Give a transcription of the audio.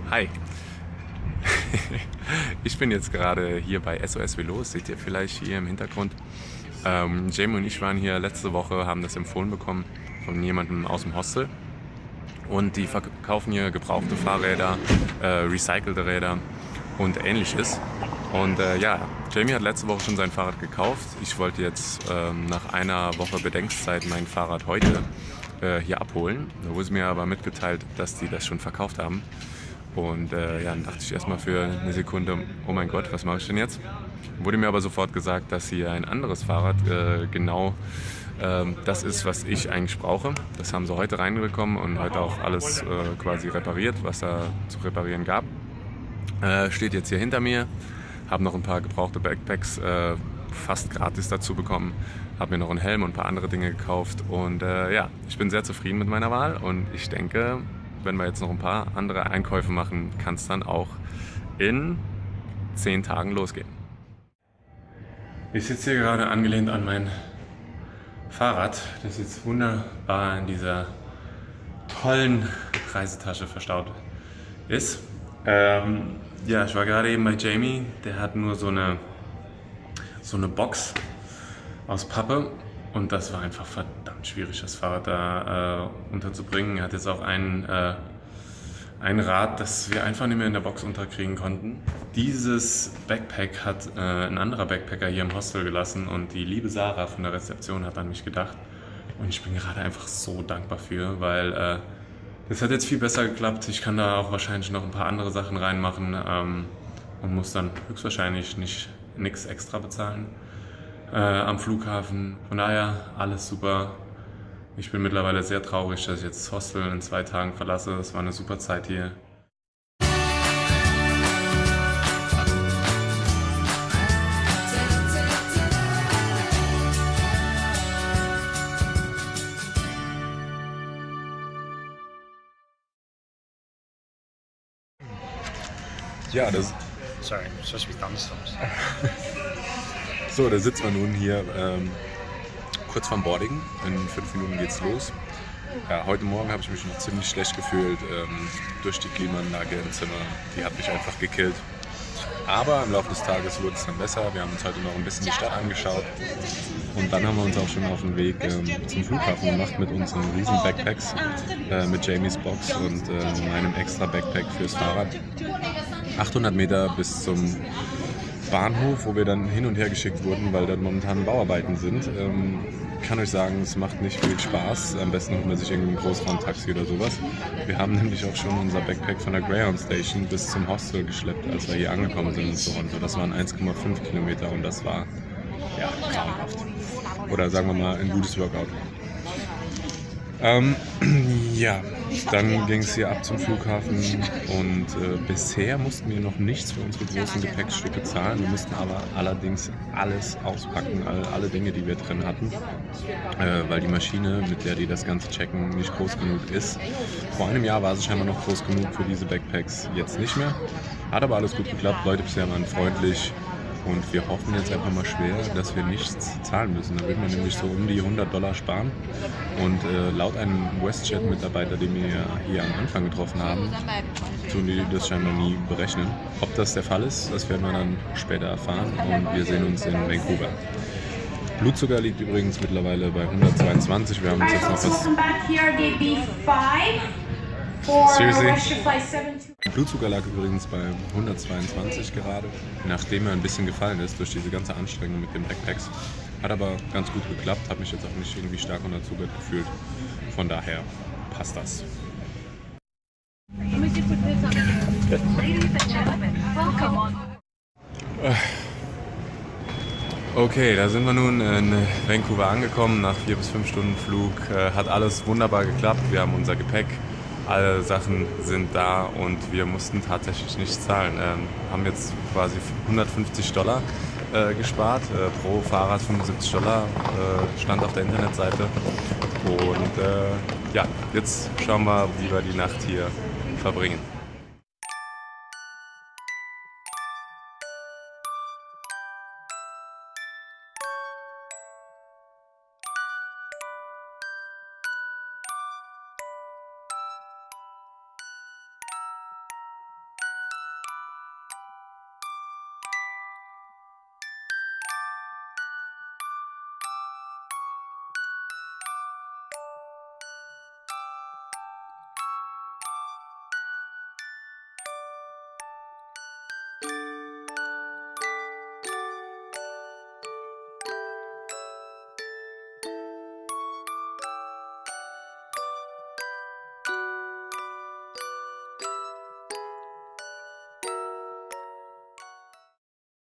Hi. Ich bin jetzt gerade hier bei SOS Velos, seht ihr vielleicht hier im Hintergrund. Jamie und ich waren hier letzte Woche, haben das empfohlen bekommen von jemandem aus dem Hostel. Und die verkaufen hier gebrauchte Fahrräder, recycelte Räder und ähnliches. Und ja, Jamie hat letzte Woche schon sein Fahrrad gekauft. Ich wollte jetzt nach einer Woche Bedenkzeit mein Fahrrad heute hier abholen. Da wurde mir aber mitgeteilt, dass die das schon verkauft haben. Und ja, dann dachte ich erstmal für eine Sekunde, oh mein Gott, was mache ich denn jetzt? Wurde mir aber sofort gesagt, dass hier ein anderes Fahrrad genau das ist, was ich eigentlich brauche. Das haben sie heute reinbekommen und heute auch alles quasi repariert, was da zu reparieren gab. Steht jetzt hier hinter mir. Habe noch ein paar gebrauchte Backpacks fast gratis dazu bekommen. Habe mir noch einen Helm und ein paar andere Dinge gekauft. Und ja, ich bin sehr zufrieden mit meiner Wahl. Und ich denke, wenn wir jetzt noch ein paar andere Einkäufe machen, kann es dann auch in 10 Tagen losgehen. Ich sitze hier gerade angelehnt an mein Fahrrad, das jetzt wunderbar in dieser tollen Reisetasche verstaut ist. Ja, ich war gerade eben bei Jamie, der hat nur so eine Box aus Pappe und das war einfach verdammt schwierig, das Fahrrad da unterzubringen. Er hat jetzt auch ein Rad, das wir einfach nicht mehr in der Box unterkriegen konnten. Dieses Backpack hat ein anderer Backpacker hier im Hostel gelassen und die liebe Sarah von der Rezeption hat an mich gedacht. Und ich bin gerade einfach so dankbar für, weil das hat jetzt viel besser geklappt. Ich kann da auch wahrscheinlich noch ein paar andere Sachen reinmachen und muss dann höchstwahrscheinlich nichts extra bezahlen am Flughafen. Von daher alles super. Ich bin mittlerweile sehr traurig, dass ich jetzt das Hostel in 2 Tagen verlasse. Das war eine super Zeit hier. Ja, das. Sorry, supposed to be thunderstorms. So, da sitzen wir nun hier kurz vorm Boarding. In 5 Minuten geht's los. Ja, heute Morgen habe ich mich noch ziemlich schlecht gefühlt durch die Klimaanlage im Zimmer. Die hat mich einfach gekillt. Aber im Laufe des Tages wurde es dann besser. Wir haben uns heute noch ein bisschen die Stadt angeschaut. Und dann haben wir uns auch schon auf den Weg zum Flughafen gemacht mit unseren riesen Backpacks, mit Jamies Box und meinem extra Backpack fürs Fahrrad. 800 Meter bis zum Bahnhof, wo wir dann hin und her geschickt wurden, weil dort momentan Bauarbeiten sind. Ich kann euch sagen, es macht nicht viel Spaß. Am besten holt man sich irgendwie ein Großraumtaxi oder sowas. Wir haben nämlich auch schon unser Backpack von der Greyhound Station bis zum Hostel geschleppt, als wir hier angekommen sind in Toronto. Das waren 1,5 Kilometer und das war ja grauenhaft. Oder sagen wir mal ein gutes Workout. Ja, dann ging es hier ab zum Flughafen und bisher mussten wir noch nichts für unsere großen Gepäckstücke zahlen. Wir mussten aber allerdings alles auspacken, alle Dinge, die wir drin hatten, weil die Maschine, mit der die das Ganze checken, nicht groß genug ist. Vor einem Jahr war sie scheinbar noch groß genug für diese Backpacks, jetzt nicht mehr. Hat aber alles gut geklappt, Leute bisher waren freundlich. Und wir hoffen jetzt einfach mal schwer, dass wir nichts zahlen müssen. Da würden wir nämlich so um die $100 sparen. Und laut einem WestJet-Mitarbeiter, den wir hier am Anfang getroffen haben, tun die das scheinbar nie berechnen. Ob das der Fall ist, das werden wir dann später erfahren. Und wir sehen uns in Vancouver. Blutzucker liegt übrigens mittlerweile bei 122. Wir haben uns jetzt noch was... Seriously? Der Blutzucker lag übrigens bei 122 gerade, nachdem er ein bisschen gefallen ist durch diese ganze Anstrengung mit den Backpacks. Hat aber ganz gut geklappt, habe mich jetzt auch nicht irgendwie stark unter Zucker gefühlt. Von daher passt das. Okay, da sind wir nun in Vancouver angekommen, nach 4 bis 5 Stunden Flug. Hat alles wunderbar geklappt, wir haben unser Gepäck. Alle Sachen sind da und wir mussten tatsächlich nicht zahlen. Haben jetzt quasi $150 gespart, pro Fahrrad $75 stand auf der Internetseite. Und ja, jetzt schauen wir, wie wir die Nacht hier verbringen.